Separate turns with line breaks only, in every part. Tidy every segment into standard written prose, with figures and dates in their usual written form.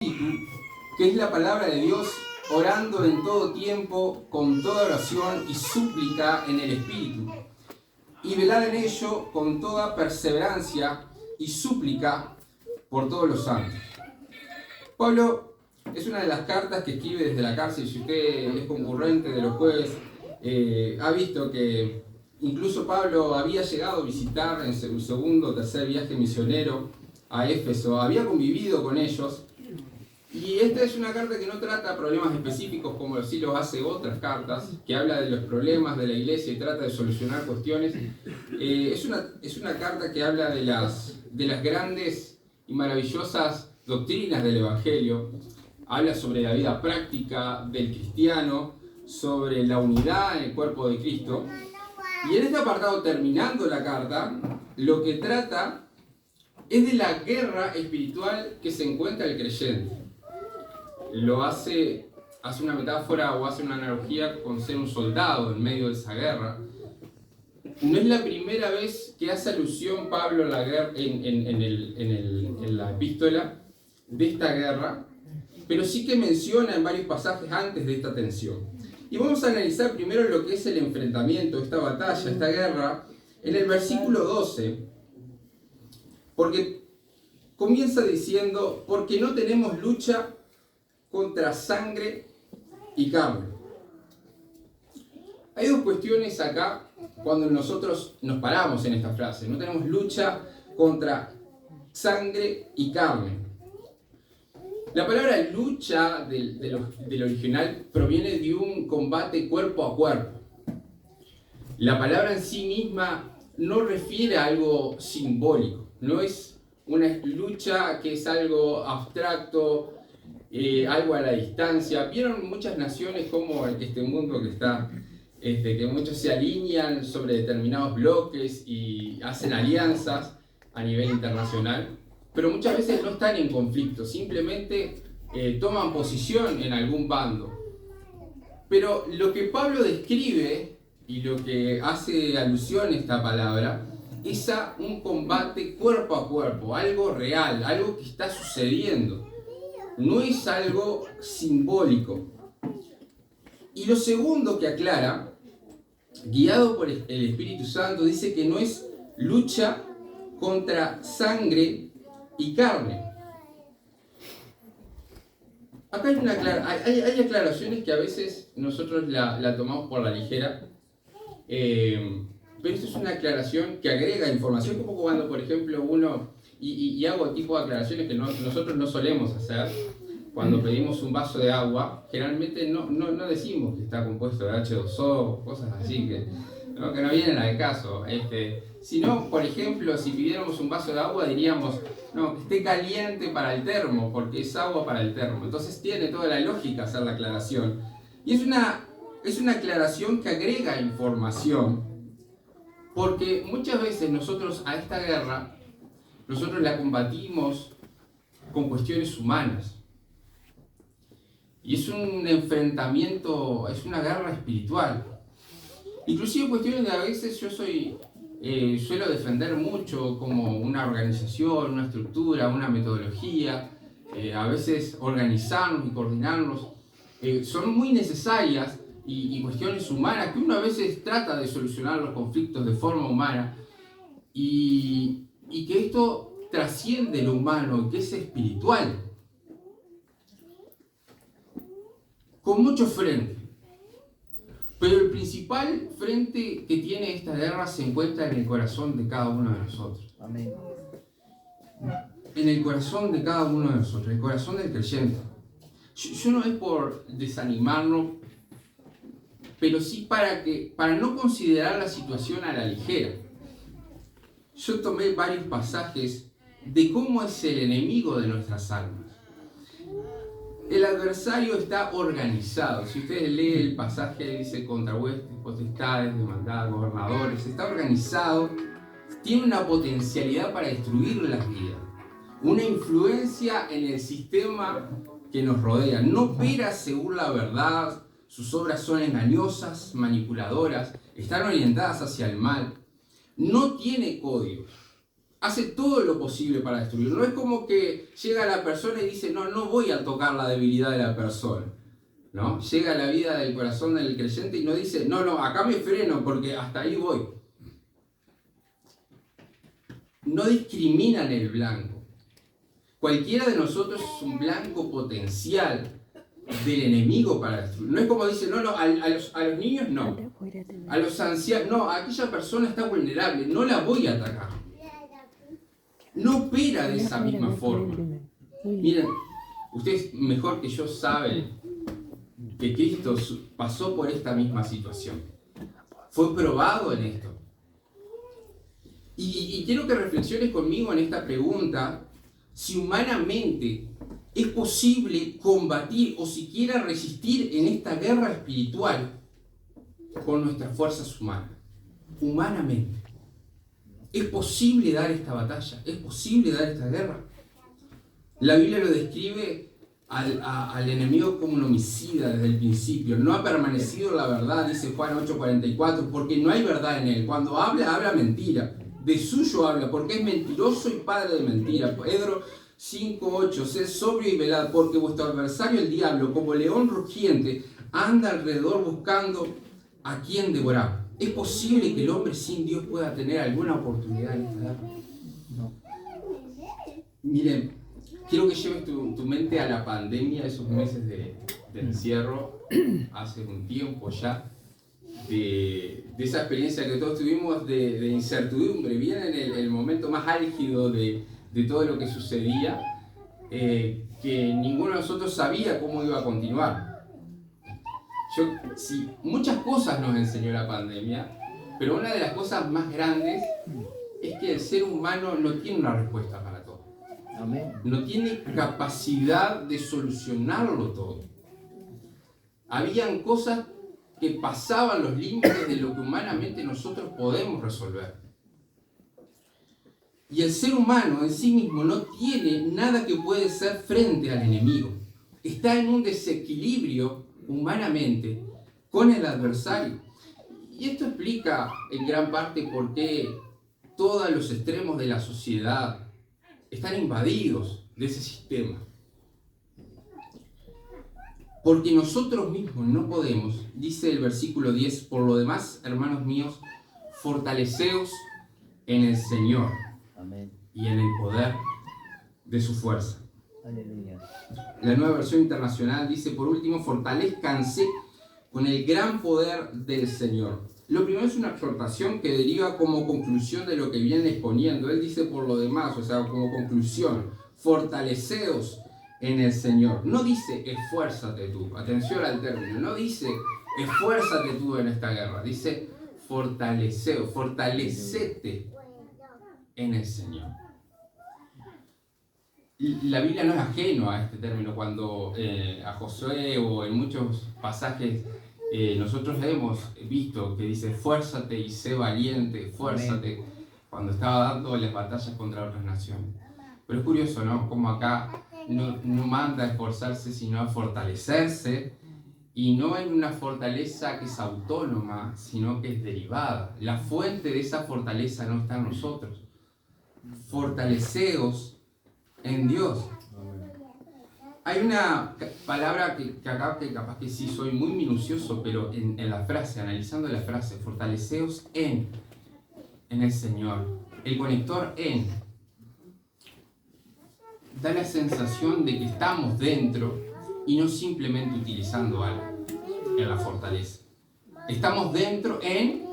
Espíritu, que es la palabra de Dios, orando en todo tiempo, con toda oración y súplica en el Espíritu, y velad en ello con toda perseverancia y súplica por todos los santos. Pablo es una de las cartas que escribe desde la cárcel. Si usted es concurrente de los jueves, ha visto que incluso Pablo había llegado a visitar en su segundo o tercer viaje misionero a Éfeso, había convivido con ellos. Y esta es una carta que no trata problemas específicos como sí los hace otras cartas, que habla de los problemas de la iglesia y trata de solucionar cuestiones. Es una carta que habla de las grandes y maravillosas doctrinas del Evangelio. Habla sobre la vida práctica del cristiano, sobre la unidad en el cuerpo de Cristo. Y en este apartado, terminando la carta, lo que trata es de la guerra espiritual que se encuentra el creyente. Lo hace una metáfora o hace una analogía con ser un soldado en medio de esa guerra. No es la primera vez que hace alusión Pablo a la guerra en la epístola de esta guerra, pero sí que menciona en varios pasajes antes de esta tensión. Y vamos a analizar primero lo que es el enfrentamiento, esta batalla, esta guerra, en el versículo 12, porque comienza diciendo: porque no tenemos lucha contra sangre y carne. Hay dos cuestiones acá cuando nosotros nos paramos en esta frase. No tenemos lucha contra sangre y carne. La palabra lucha del original proviene de un combate cuerpo a cuerpo. La palabra en sí misma no refiere a algo simbólico. No es una lucha que es algo abstracto, algo a la distancia. Vieron muchas naciones como este mundo que está, que muchos se alinean sobre determinados bloques y hacen alianzas a nivel internacional, pero muchas veces no están en conflicto, simplemente toman posición en algún bando. Pero lo que Pablo describe y lo que hace alusión a esta palabra es a un combate cuerpo a cuerpo, algo real, algo que está sucediendo. No es algo simbólico. Y lo segundo que aclara, guiado por el Espíritu Santo, dice que no es lucha contra sangre y carne. Acá hay aclaraciones que a veces nosotros la tomamos por la ligera, pero esto es una aclaración que agrega información, como cuando, por ejemplo, uno... Y hago tipo de aclaraciones que nosotros no solemos hacer. Cuando pedimos un vaso de agua, generalmente no decimos que está compuesto de H2O, cosas así que no vienen al caso. Sino, por ejemplo, si pidiéramos un vaso de agua, diríamos no, que esté caliente para el termo, porque es agua para el termo. Entonces tiene toda la lógica hacer la aclaración. Y es una aclaración que agrega información, porque muchas veces nosotros a esta guerra, nosotros la combatimos con cuestiones humanas. Y es un enfrentamiento, es una guerra espiritual. Inclusive cuestiones que a veces yo suelo defender mucho, como una organización, una estructura, una metodología. A veces organizarnos y coordinarnos son muy necesarias, y cuestiones humanas que uno a veces trata de solucionar los conflictos de forma humana, y que esto trasciende lo humano, que es espiritual, con muchos frentes. Pero el principal frente que tiene esta guerra se encuentra en el corazón de cada uno de nosotros. Amén. En el corazón de cada uno de nosotros, el corazón del creyente. Yo no es por desanimarnos, pero sí para no considerar la situación a la ligera. Yo tomé varios pasajes de cómo es el enemigo de nuestras almas. El adversario está organizado. Si ustedes leen el pasaje, dice contra huestes, potestades, demandadas, gobernadores. Está organizado, tiene una potencialidad para destruir las vidas, una influencia en el sistema que nos rodea. No opera según la verdad, sus obras son engañosas, manipuladoras, están orientadas hacia el mal. No tiene códigos. hace todo lo posible para destruir. No es como que llega la persona y dice, no voy a tocar la debilidad de la persona, ¿no? Llega a la vida del corazón del creyente y no dice, no, acá me freno porque hasta ahí voy. No discriminan el blanco. Cualquiera de nosotros es un blanco potencial del enemigo para destruir. No es como dice, a los niños no. A los ancianos, no, aquella persona está vulnerable, no la voy a atacar. No opera de esa misma forma. Miren, ustedes mejor que yo saben que Cristo pasó por esta misma situación. Fue probado en esto. Y quiero que reflexiones conmigo en esta pregunta, si humanamente es posible combatir o siquiera resistir en esta guerra espiritual con nuestras fuerzas humanas. Humanamente. ¿Es posible dar esta batalla? ¿Es posible dar esta guerra? La Biblia lo describe al enemigo como un homicida desde el principio. No ha permanecido la verdad, dice Juan 8:44, porque no hay verdad en él. Cuando habla mentira. De suyo habla, porque es mentiroso y padre de mentira. Pedro 5:8, sed sobrio y velad, porque vuestro adversario el diablo, como león rugiente, anda alrededor buscando a quien devorar. ¿Es posible que el hombre sin Dios pueda tener alguna oportunidad en esta guerra? No. Miren, quiero que lleves tu mente a la pandemia, esos meses de encierro, hace un tiempo ya, de esa experiencia que todos tuvimos de incertidumbre, bien en el momento más álgido de todo lo que sucedía, que ninguno de nosotros sabía cómo iba a continuar. Muchas cosas nos enseñó la pandemia, pero una de las cosas más grandes es que el ser humano no tiene una respuesta para todo. Amén. No tiene capacidad de solucionarlo todo. Habían cosas que pasaban los límites de lo que humanamente nosotros podemos resolver. Y el ser humano en sí mismo no tiene nada que puede hacer frente al enemigo. Está en un desequilibrio humanamente con el adversario. Y esto explica en gran parte por qué todos los extremos de la sociedad están invadidos de ese sistema. Porque nosotros mismos no podemos, dice el versículo 10, por lo demás, hermanos míos, fortaleceos en el Señor. Amén. Y en el poder de su fuerza. Aleluya. La Nueva Versión Internacional dice, por último, fortalezcanse con el gran poder del Señor. Lo primero es una exhortación que deriva como conclusión de lo que viene exponiendo. Él dice por lo demás, o sea, como conclusión, fortaleceos en el Señor. No dice esfuérzate tú, atención al término, no dice esfuérzate tú en esta guerra, dice fortaleceos, fortalecete en el Señor. La Biblia no es ajeno a este término. Cuando a Josué o en muchos pasajes nosotros hemos visto que dice esfuérzate y sé valiente, esfuérzate, cuando estaba dando las batallas contra otras naciones. Pero es curioso, ¿no? Como acá no manda a esforzarse, sino a fortalecerse, y no en una fortaleza que es autónoma, sino que es derivada. La fuente de esa fortaleza no está en nosotros. Fortaleceos en Dios. Hay una palabra que acá que capaz que sí soy muy minucioso, pero en la frase, analizando la frase, fortaleceos en el Señor. El conector en da la sensación de que estamos dentro y no simplemente utilizando algo en la fortaleza. Estamos dentro en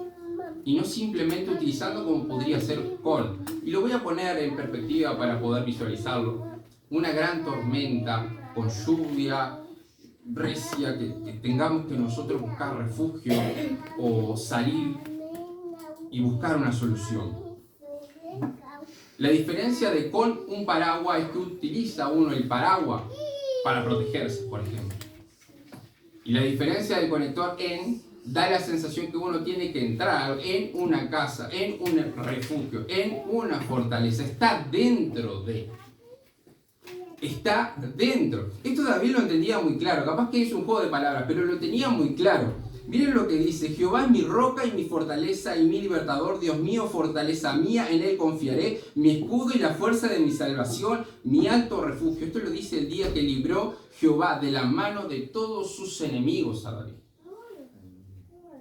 y no simplemente utilizando como podría ser con. Y lo voy a poner en perspectiva para poder visualizarlo. Una gran tormenta con lluvia recia, que tengamos que nosotros buscar refugio o salir y buscar una solución. La diferencia de con un paraguas es que utiliza uno el paraguas para protegerse, por ejemplo. Y la diferencia del conector en da la sensación que uno tiene que entrar en una casa, en un refugio, en una fortaleza. Está dentro de. Está dentro. Esto David lo entendía muy claro. Capaz que es un juego de palabras, pero lo tenía muy claro. Miren lo que dice: Jehová es mi roca y mi fortaleza y mi libertador, Dios mío, fortaleza mía, en él confiaré, mi escudo y la fuerza de mi salvación, mi alto refugio. Esto lo dice el día que libró Jehová de la mano de todos sus enemigos a David.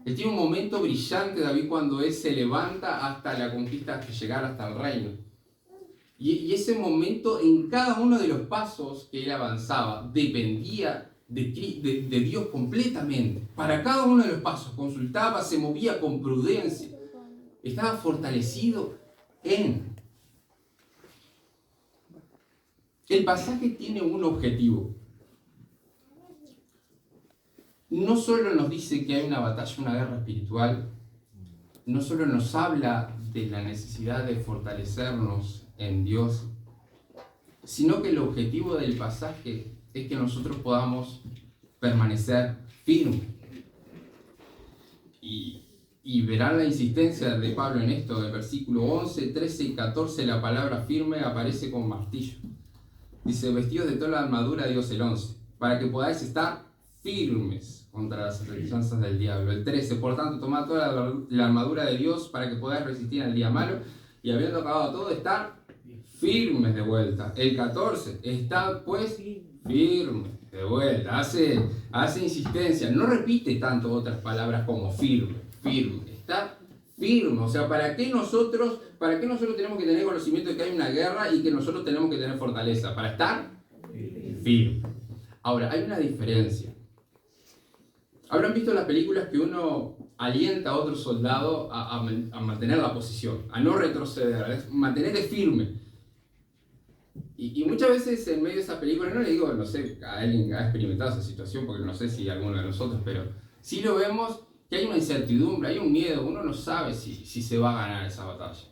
Él tiene un momento brillante, David, cuando él se levanta hasta la conquista, hasta llegar hasta el reino. Y ese momento, en cada uno de los pasos que él avanzaba, dependía de Dios completamente. Para cada uno de los pasos consultaba, se movía con prudencia, estaba fortalecido en. El pasaje tiene un objetivo. No solo nos dice que hay una batalla, una guerra espiritual, no solo nos habla de la necesidad de fortalecernos en Dios, sino que el objetivo del pasaje es que nosotros podamos permanecer firmes. Y verán la insistencia de Pablo en esto, en el versículo 11, 13 y 14, la palabra firme aparece con martillo. Dice: vestidos de toda la armadura de Dios, el 11, para que podáis estar firmes contra las acechanzas del diablo. El 13, por tanto, tomad toda la armadura de Dios para que podáis resistir al día malo, y habiendo acabado todo, estar firmes de vuelta. El 14, estad pues firmes de vuelta. Hace insistencia, no repite tanto otras palabras como firme, está firme. O sea, ¿para qué nosotros tenemos que tener conocimiento de que hay una guerra y que nosotros tenemos que tener fortaleza? Para estar firme. Ahora, hay una diferencia. Habrán visto las películas que uno alienta a otro soldado a mantener la posición, a no retroceder, a mantenerte firme. Y muchas veces en medio de esa película, no le digo, no sé, a alguien ha experimentado esa situación, porque no sé si alguno de nosotros, pero sí lo vemos, que hay una incertidumbre, hay un miedo, uno no sabe si se va a ganar esa batalla.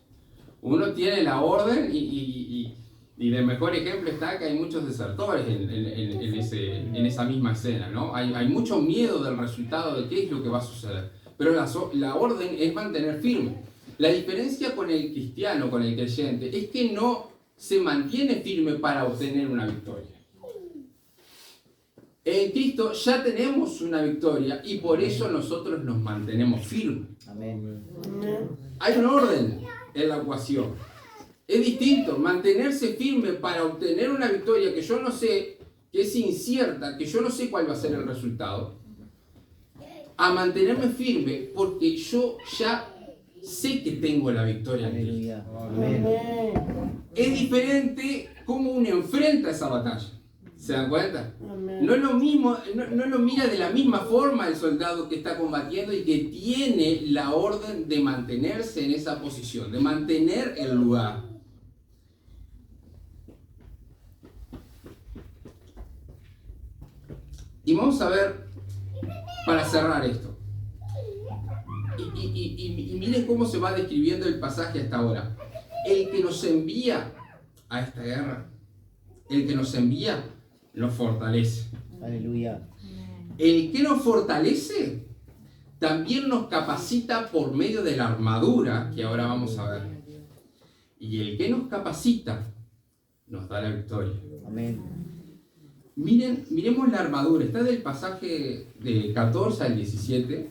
Uno tiene la orden y de mejor ejemplo está que hay muchos desertores en esa misma escena, ¿no? Hay mucho miedo del resultado, de qué es lo que va a suceder. Pero la orden es mantener firme. La diferencia con el cristiano, con el creyente, es que no se mantiene firme para obtener una victoria. En Cristo ya tenemos una victoria y por eso nosotros nos mantenemos firmes.
Amén.
Hay un orden en la ecuación. Es distinto mantenerse firme para obtener una victoria que yo no sé, que es incierta, que yo no sé cuál va a ser el resultado, a mantenerme firme porque yo ya sé que tengo la victoria en Cristo.
Amén.
Es diferente cómo uno enfrenta esa batalla. ¿Se dan cuenta?
Amén.
No es lo mismo, no lo mira de la misma forma el soldado que está combatiendo y que tiene la orden de mantenerse en esa posición, de mantener el lugar. Y vamos a ver, para cerrar esto, y miren cómo se va describiendo el pasaje hasta ahora. El que nos envía a esta guerra, el que nos envía, nos fortalece.
Aleluya.
El que nos fortalece, también nos capacita por medio de la armadura, que ahora vamos a ver. Y el que nos capacita, nos da la victoria.
Amén.
Miremos la armadura, está del pasaje de 14 al 17,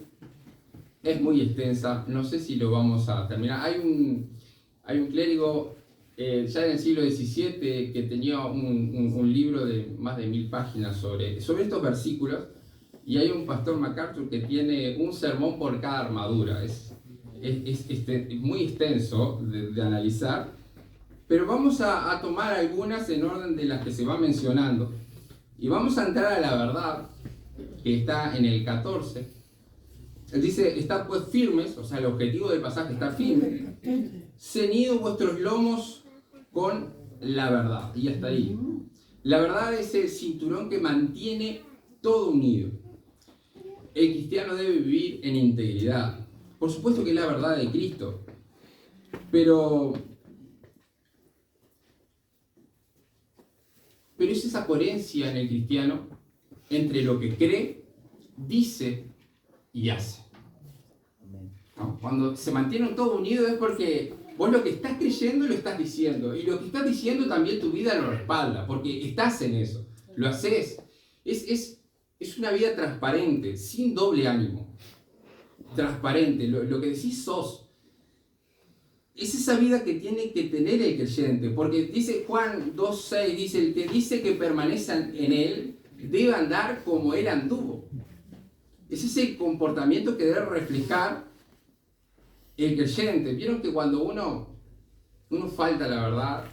es muy extensa, no sé si lo vamos a terminar. Hay un clérigo ya en el siglo XVII que tenía un libro de más de 1000 páginas sobre estos versículos, y hay un pastor MacArthur que tiene un sermón por cada armadura. Es muy extenso de analizar, pero vamos a tomar algunas en orden de las que se va mencionando. Y vamos a entrar a la verdad, que está en el 14. Él dice: estad pues firmes, o sea, el objetivo del pasaje está firme. Ceñidos vuestros lomos con la verdad. Y hasta ahí. La verdad es el cinturón que mantiene todo unido. El cristiano debe vivir en integridad. Por supuesto que es la verdad de Cristo. Pero es esa coherencia en el cristiano entre lo que cree, dice y hace. ¿No? Cuando se mantiene todo unido es porque vos lo que estás creyendo lo estás diciendo, y lo que estás diciendo también tu vida lo respalda, porque estás en eso, lo haces. Es es una vida transparente, sin doble ánimo. Transparente, lo que decís sos. Es esa vida que tiene que tener el creyente, porque dice Juan 2:6, dice, el que dice que permanece en él, debe andar como él anduvo. Es ese comportamiento que debe reflejar el creyente. Vieron que cuando uno falta la verdad,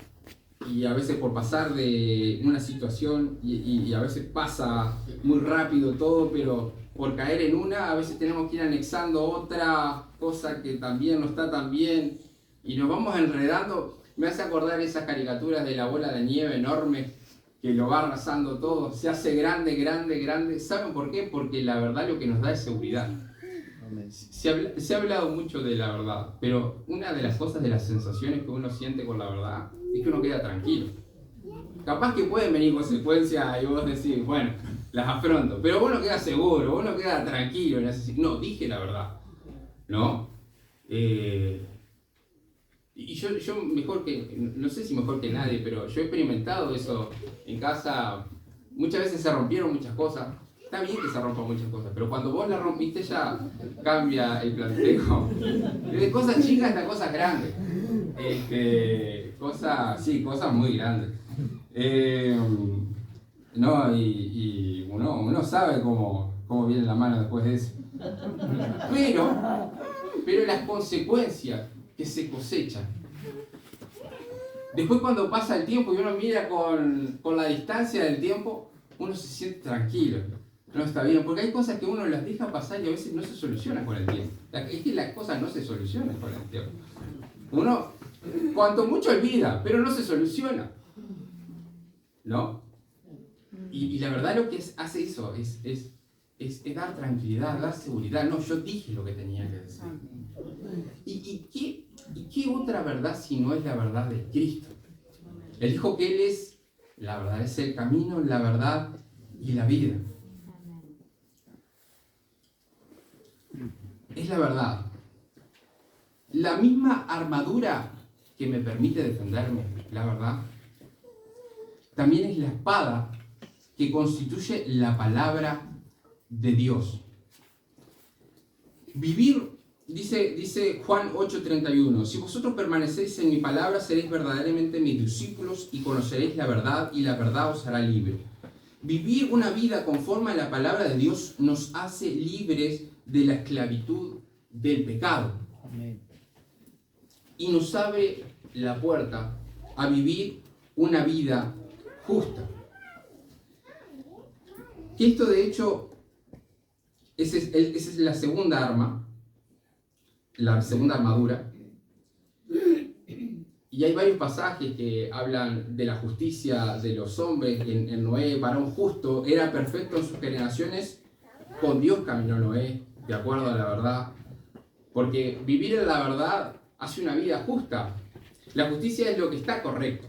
y a veces por pasar de una situación, y a veces pasa muy rápido todo, pero por caer en una, a veces tenemos que ir anexando otra cosa que también no está tan bien, y nos vamos enredando. Me hace acordar esas caricaturas de la bola de nieve enorme, que lo va arrasando todo, se hace grande, grande, grande. ¿Saben por qué? Porque la verdad lo que nos da es seguridad. Se ha hablado mucho de la verdad, pero una de las cosas, de las sensaciones que uno siente con la verdad, es que uno queda tranquilo. Capaz que pueden venir consecuencias y vos decís, bueno, las afronto, pero vos no quedas seguro, vos no quedas tranquilo. No, dije la verdad, ¿no? Y yo mejor que, no sé si mejor que nadie, pero yo he experimentado eso en casa. Muchas veces se rompieron muchas cosas. Está bien que se rompan muchas cosas, pero cuando vos la rompiste ya cambia el planteo. De cosas chicas hasta cosas grandes. Cosas muy grandes. No, y uno sabe cómo viene la mano después de eso. Pero las consecuencias que se cosechan. Después cuando pasa el tiempo y uno mira con la distancia del tiempo, uno se siente tranquilo. No está bien, porque hay cosas que uno las deja pasar y a veces no se solucionan con el tiempo. Es que las cosas no se solucionan con el tiempo. Uno, cuanto mucho olvida, pero no se soluciona. ¿No? Y la verdad lo que hace eso es dar tranquilidad, dar seguridad. No, yo dije lo que tenía que decir. ¿Y qué otra verdad si no es la verdad de Cristo? Él dijo que Él es la verdad, es el camino, la verdad y la vida. Es la verdad. La misma armadura que me permite defenderme, la verdad, también es la espada que constituye la palabra de Dios. Vivir, dice Juan 8:31, si vosotros permanecéis en mi palabra, seréis verdaderamente mis discípulos y conoceréis la verdad y la verdad os hará libre. Vivir una vida conforme a la palabra de Dios nos hace libres de la esclavitud del pecado. Amén. Y nos abre la puerta a vivir una vida justa. Que esto de hecho, esa es la segunda arma, la segunda armadura. Y hay varios pasajes que hablan de la justicia de los hombres. En Noé, varón justo, era perfecto en sus generaciones, con Dios caminó Noé, de acuerdo a la verdad. Porque vivir en la verdad hace una vida justa. La justicia es lo que está correcto,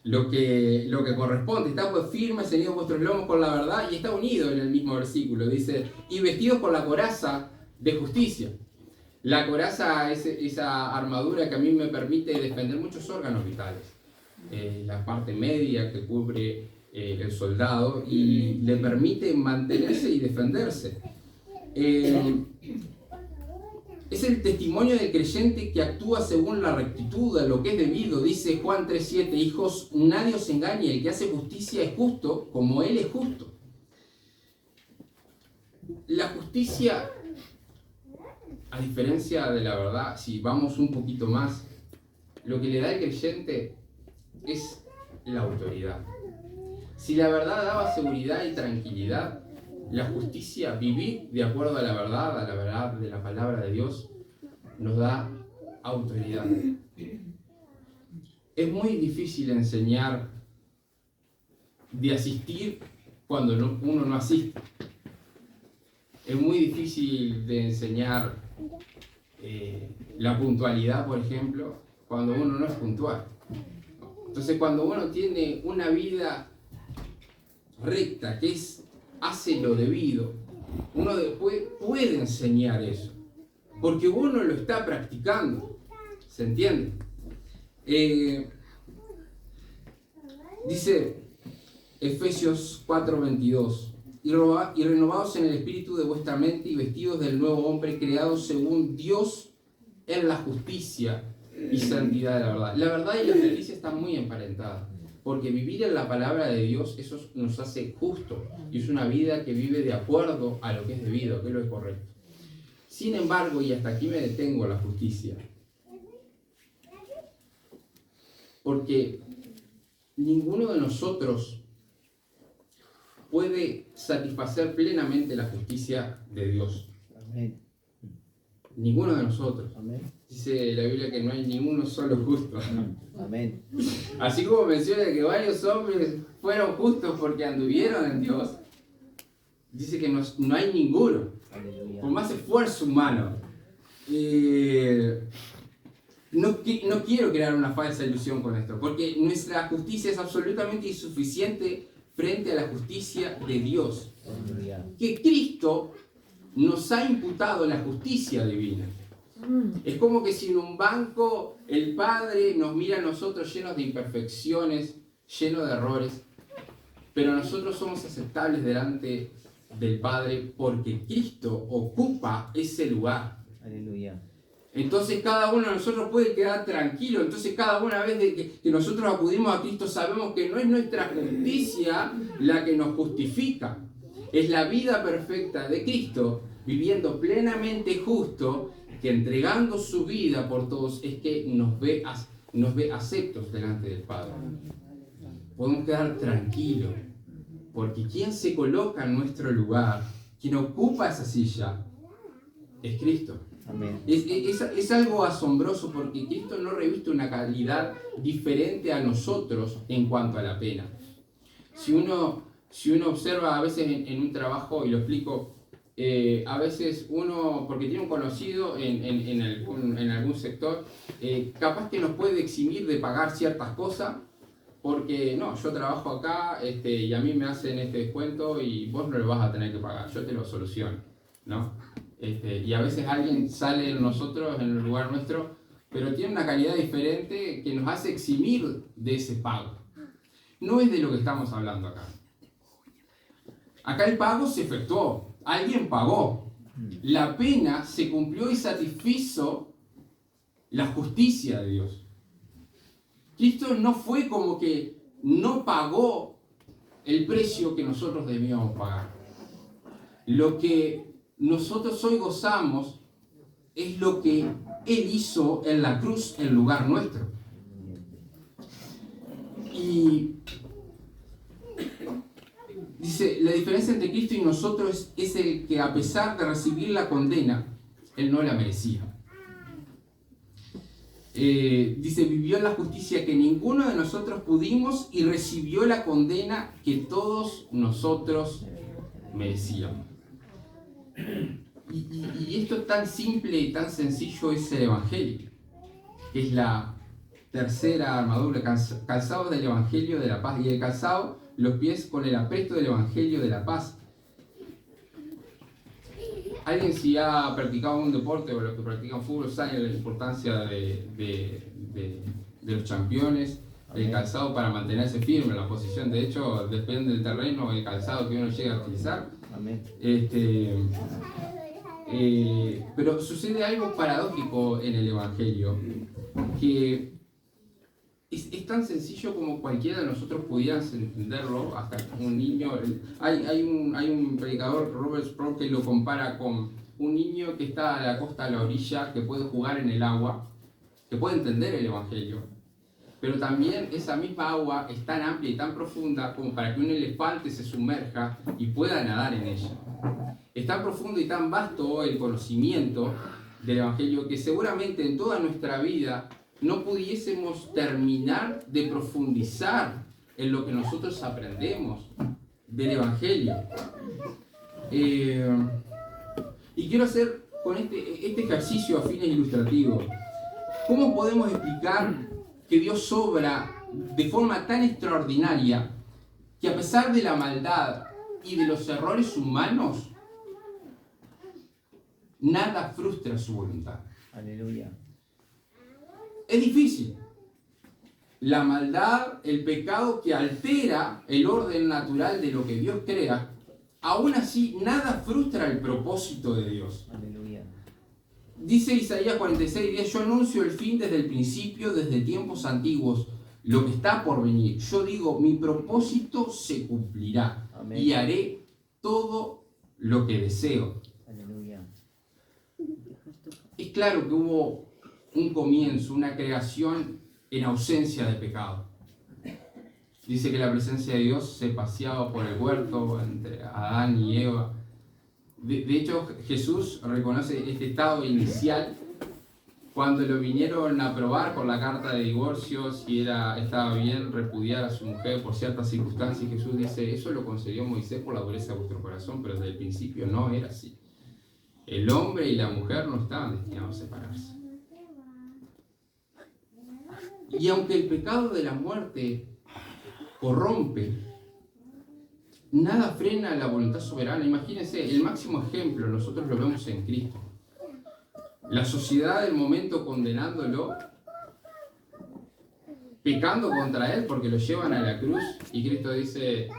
lo que corresponde. Está pues firme, ceñidos vuestros lomos con la verdad, y está unido en el mismo versículo. Dice, y vestidos con la coraza de justicia. La coraza es esa armadura que a mí me permite defender muchos órganos vitales. La parte media que cubre el soldado y le permite mantenerse y defenderse. Es el testimonio del creyente que actúa según la rectitud, a lo que es debido. Dice Juan 3:7, hijos, nadie os engañe, el que hace justicia es justo como Él es justo. La justicia, a diferencia de la verdad, si vamos un poquito más, lo que le da al creyente es la autoridad. Si la verdad daba seguridad y tranquilidad, la justicia, vivir de acuerdo a la verdad de la palabra de Dios, nos da autoridad. Es muy difícil enseñar de asistir cuando uno no asiste. Es muy difícil de enseñar la puntualidad, por ejemplo, cuando uno no es puntual. Entonces, cuando uno tiene una vida recta, que hace lo debido, uno después puede enseñar eso, porque uno lo está practicando. ¿Se entiende? Dice Efesios 4:22, y renovados en el espíritu de vuestra mente y vestidos del nuevo hombre creado según Dios en la justicia y santidad de la verdad. La verdad y la justicia están muy emparentadas, porque vivir en la palabra de Dios, eso nos hace justo, y es una vida que vive de acuerdo a lo que es debido, que es lo que es correcto. Sin embargo, y hasta aquí me detengo, la justicia, porque ninguno de nosotros puede satisfacer plenamente la justicia de Dios.
Amén.
Ninguno de nosotros.
Amén.
Dice la Biblia que no hay ninguno solo justo.
Amén.
Así como menciona que varios hombres fueron justos porque anduvieron en Dios, dice que no hay ninguno.
Aleluya.
Por más esfuerzo humano. No quiero crear una falsa ilusión con esto, porque nuestra justicia es absolutamente insuficiente frente a la justicia de Dios.
Aleluya.
Que Cristo nos ha imputado la justicia divina. Es como que si en un banco el Padre nos mira a nosotros llenos de imperfecciones, llenos de errores, pero nosotros somos aceptables delante del Padre porque Cristo ocupa ese lugar.
Aleluya.
Entonces cada uno de nosotros puede quedar tranquilo. Entonces cada una vez que nosotros acudimos a Cristo sabemos que no es nuestra justicia la que nos justifica. Es la vida perfecta de Cristo, viviendo plenamente justo, que entregando su vida por todos es que nos ve aceptos delante del Padre. Podemos quedar tranquilos, porque quien se coloca en nuestro lugar, quien ocupa esa silla, es Cristo.
Amén.
Es algo asombroso porque Cristo no reviste una calidad diferente a nosotros en cuanto a la pena. Si uno observa a veces en un trabajo, y lo explico, a veces uno, porque tiene un conocido en algún sector, capaz que nos puede eximir de pagar ciertas cosas, porque no, yo trabajo acá y a mí me hacen este descuento y vos no lo vas a tener que pagar, yo te lo soluciono, ¿no? Y a veces alguien sale en nosotros, en el lugar nuestro, pero tiene una calidad diferente que nos hace eximir de ese pago. No es de lo que estamos hablando acá. Acá el pago se efectuó, alguien pagó. La pena se cumplió y satisfizo la justicia de Dios. Cristo no fue como que no pagó el precio que nosotros debíamos pagar. Lo que nosotros hoy gozamos es lo que Él hizo en la cruz en lugar nuestro. Y dice, la diferencia entre Cristo y nosotros es el que a pesar de recibir la condena, Él no la merecía. Dice, vivió la justicia que ninguno de nosotros pudimos y recibió la condena que todos nosotros merecíamos. Y esto tan simple y tan sencillo es el Evangelio, que es la tercera armadura, calzados del Evangelio de la paz, y el calzado los pies con el apresto del Evangelio de la paz. Alguien si ha practicado un deporte o los que practican fútbol saben la importancia de los championes, del calzado para mantenerse firme en la posición. De hecho, depende del terreno, el calzado que uno llega a utilizar.
Amén.
Pero sucede algo paradójico en el Evangelio, que es tan sencillo como cualquiera de nosotros pudiera entenderlo, hasta un niño. Hay un predicador, Robert Sproul, que lo compara con un niño que está a la costa, a la orilla, que puede jugar en el agua, que puede entender el Evangelio, pero también esa misma agua es tan amplia y tan profunda como para que un elefante se sumerja y pueda nadar en ella. Es tan profundo y tan vasto el conocimiento del Evangelio que seguramente en toda nuestra vida no pudiésemos terminar de profundizar en lo que nosotros aprendemos del Evangelio. Y quiero hacer con este ejercicio a fines ilustrativos. ¿Cómo podemos explicar que Dios obra de forma tan extraordinaria que a pesar de la maldad y de los errores humanos, nada frustra su voluntad?
Aleluya.
Es difícil. La maldad, el pecado que altera el orden natural de lo que Dios crea, aún así nada frustra el propósito de Dios.
Aleluya.
Dice Isaías 46:10, yo anuncio el fin desde el principio, desde tiempos antiguos, lo que está por venir. Yo digo, mi propósito se cumplirá.
Amén.
Y haré todo lo que deseo.
Aleluya.
Es claro que hubo un comienzo, una creación en ausencia de pecado. Dice que la presencia de Dios se paseaba por el huerto entre Adán y Eva. De hecho, Jesús reconoce este estado inicial cuando lo vinieron a probar por la carta de divorcio, si estaba bien repudiar a su mujer por ciertas circunstancias. Jesús dice, eso lo concedió Moisés por la dureza de vuestro corazón, pero desde el principio no era así. El hombre y la mujer no estaban destinados a separarse. Y aunque el pecado de la muerte corrompe, nada frena la voluntad soberana. Imagínense, el máximo ejemplo nosotros lo vemos en Cristo. La sociedad del momento condenándolo, pecando contra él porque lo llevan a la cruz, y Cristo dice,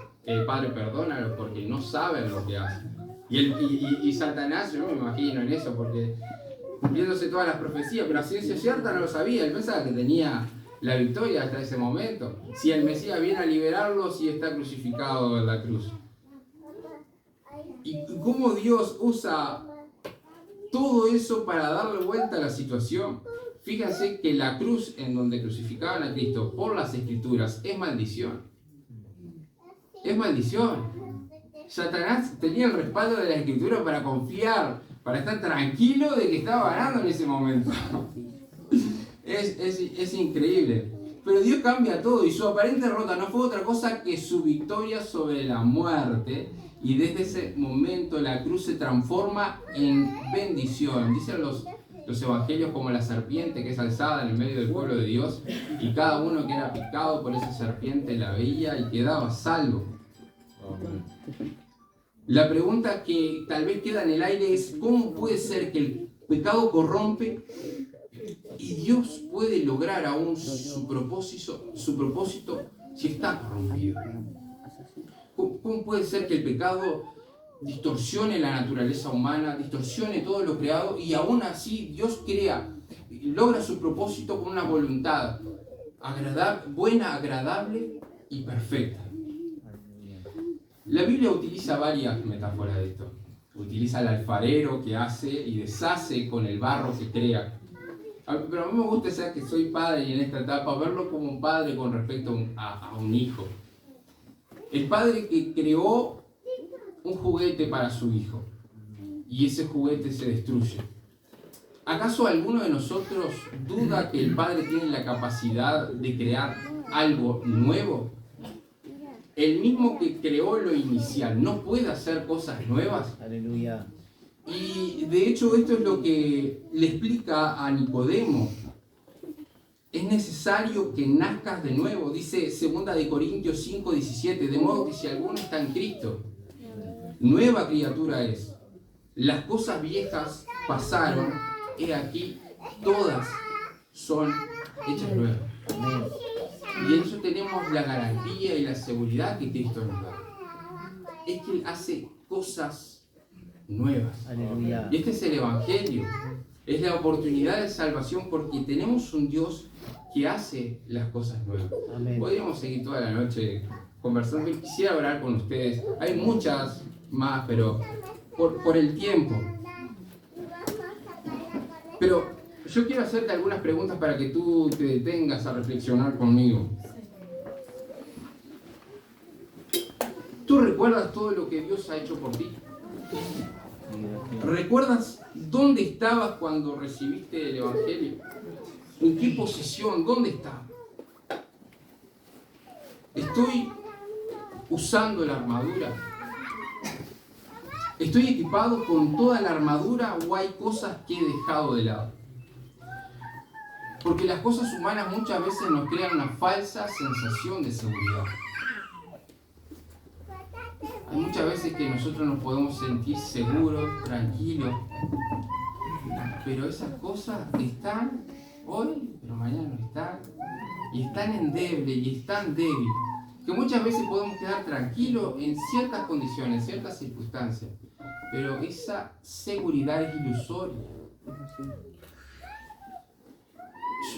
Padre, perdónalo porque no saben lo que hacen. Y Satanás, yo no me imagino en eso, porque cumpliéndose todas las profecías, pero a ciencia cierta no lo sabía. Él pensaba que tenía la victoria hasta ese momento. Si el Mesías viene a liberarlos y está crucificado en la cruz. Y cómo Dios usa todo eso para darle vuelta a la situación. Fíjense que la cruz en donde crucificaban a Cristo por las Escrituras es maldición. Es maldición. Satanás tenía el respaldo de la Escritura para confiar, para estar tranquilo de que estaba ganando en ese momento. Es increíble. Pero Dios cambia todo y su aparente derrota no fue otra cosa que su victoria sobre la muerte. Y desde ese momento la cruz se transforma en bendición. Dicen los evangelios como la serpiente que es alzada en el medio del pueblo de Dios. Y cada uno que era picado por esa serpiente la veía y quedaba salvo. La pregunta que tal vez queda en el aire es ¿cómo puede ser que el pecado corrompe y Dios puede lograr aún su propósito si está corrompido? ¿Cómo puede ser que el pecado distorsione la naturaleza humana, distorsione todo lo creado y aún así Dios logra su propósito con una voluntad buena, agradable y perfecta? La Biblia utiliza varias metáforas de esto. Utiliza al alfarero que hace y deshace con el barro que crea. Pero a mí me gusta ser que soy padre y en esta etapa verlo como un padre con respecto a un hijo. El padre que creó un juguete para su hijo y ese juguete se destruye. ¿Acaso alguno de nosotros duda que el padre tiene la capacidad de crear algo nuevo? El mismo que creó lo inicial, ¿no puede hacer cosas nuevas?
Aleluya.
Y de hecho esto es lo que le explica a Nicodemo. Es necesario que nazcas de nuevo, dice 2 Corintios 5:17, de modo que si alguno está en Cristo, nueva criatura es. Las cosas viejas pasaron, he aquí, todas son hechas nuevas. Y en eso tenemos la garantía y la seguridad que Cristo nos da. Es que Él hace cosas nuevas.
Aleluya.
Y este es el Evangelio. Es la oportunidad de salvación porque tenemos un Dios que hace las cosas nuevas.
Amén.
Podríamos seguir toda la noche conversando. Quisiera orar con ustedes. Hay muchas más, pero por el tiempo. Pero yo quiero hacerte algunas preguntas para que tú te detengas a reflexionar conmigo. ¿Tú recuerdas todo lo que Dios ha hecho por ti? ¿Recuerdas dónde estabas cuando recibiste el Evangelio? ¿En qué posición? ¿Dónde estabas? ¿Estoy usando la armadura? ¿Estoy equipado con toda la armadura o hay cosas que he dejado de lado? Porque las cosas humanas muchas veces nos crean una falsa sensación de seguridad. Hay muchas veces que nosotros nos podemos sentir seguros, tranquilos, pero esas cosas están hoy, pero mañana no están, y están endeble y están débil. que muchas veces podemos quedar tranquilos en ciertas condiciones, en ciertas circunstancias, pero esa seguridad es ilusoria.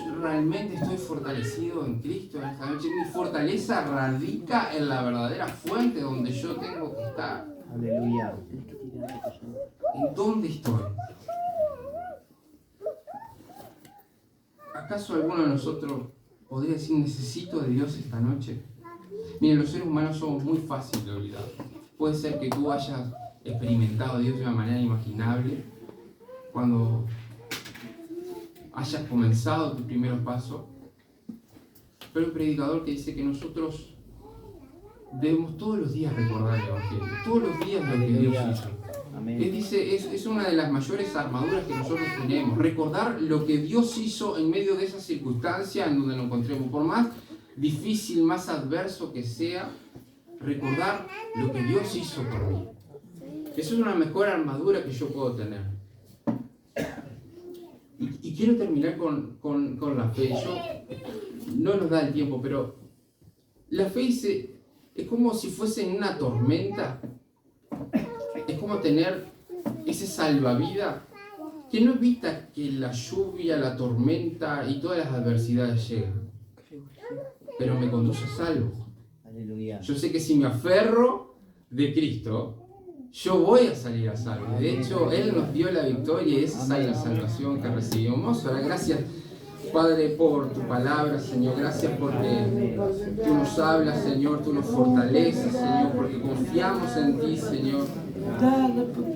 Yo realmente estoy fortalecido en Cristo en esta noche. Mi fortaleza radica en la verdadera fuente donde yo tengo que estar.
Aleluya.
¿En dónde estoy? ¿Acaso alguno de nosotros podría decir necesito de Dios esta noche? Miren, los seres humanos somos muy fáciles de olvidar. Puede ser que tú hayas experimentado a Dios de una manera inimaginable cuando hayas comenzado tus primeros pasos, pero hay un predicador que dice que nosotros debemos todos los días recordar el Evangelio, todos los días lo que Dios hizo. Él dice, es una de las mayores armaduras que nosotros tenemos, recordar lo que Dios hizo en medio de esa circunstancia en donde nos encontremos, por más difícil, más adverso que sea, recordar lo que Dios hizo por mí. Esa es una mejor armadura que yo puedo tener. Y quiero terminar con la fe. No nos da el tiempo, pero la fe es como si fuese en una tormenta. Es como tener ese salvavidas que no evita que la lluvia, la tormenta y todas las adversidades lleguen, pero me conduce a salvo.
Aleluya.
Yo sé que si me aferro de Cristo, yo voy a salir a salvo. De hecho, Él nos dio la victoria y esa es la salvación que recibimos. Ahora, gracias, Padre, por tu palabra, Señor. Gracias porque tú nos hablas, Señor. Tú nos fortaleces, Señor. Porque confiamos en ti, Señor.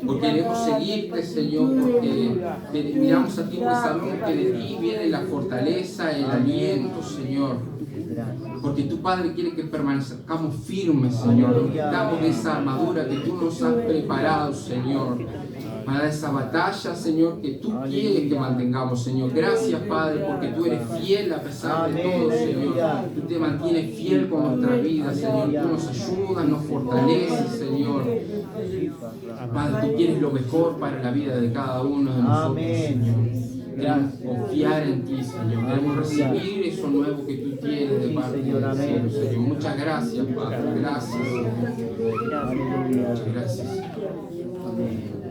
Porque queremos seguirte, Señor. Porque te miramos a ti, porque sabemos que de ti viene la fortaleza, el aliento, Señor. Porque tu Padre quiere que permanezcamos firmes, Señor. Necesitamos de esa armadura que tú nos has preparado, Señor, para esa batalla, Señor, que tú quieres que mantengamos, Señor. Gracias, Padre, porque tú eres fiel a pesar de todo, Señor. Tú te mantienes fiel con nuestra vida, Señor. Tú nos ayudas, nos fortaleces, Señor. Padre, tú quieres lo mejor para la vida de cada uno de nosotros, Señor. Queremos confiar en ti, Señor. Queremos recibir eso nuevo que tú tienes de parte del cielo, Señor. Muchas gracias, Padre. Gracias. Muchas gracias.
Amén.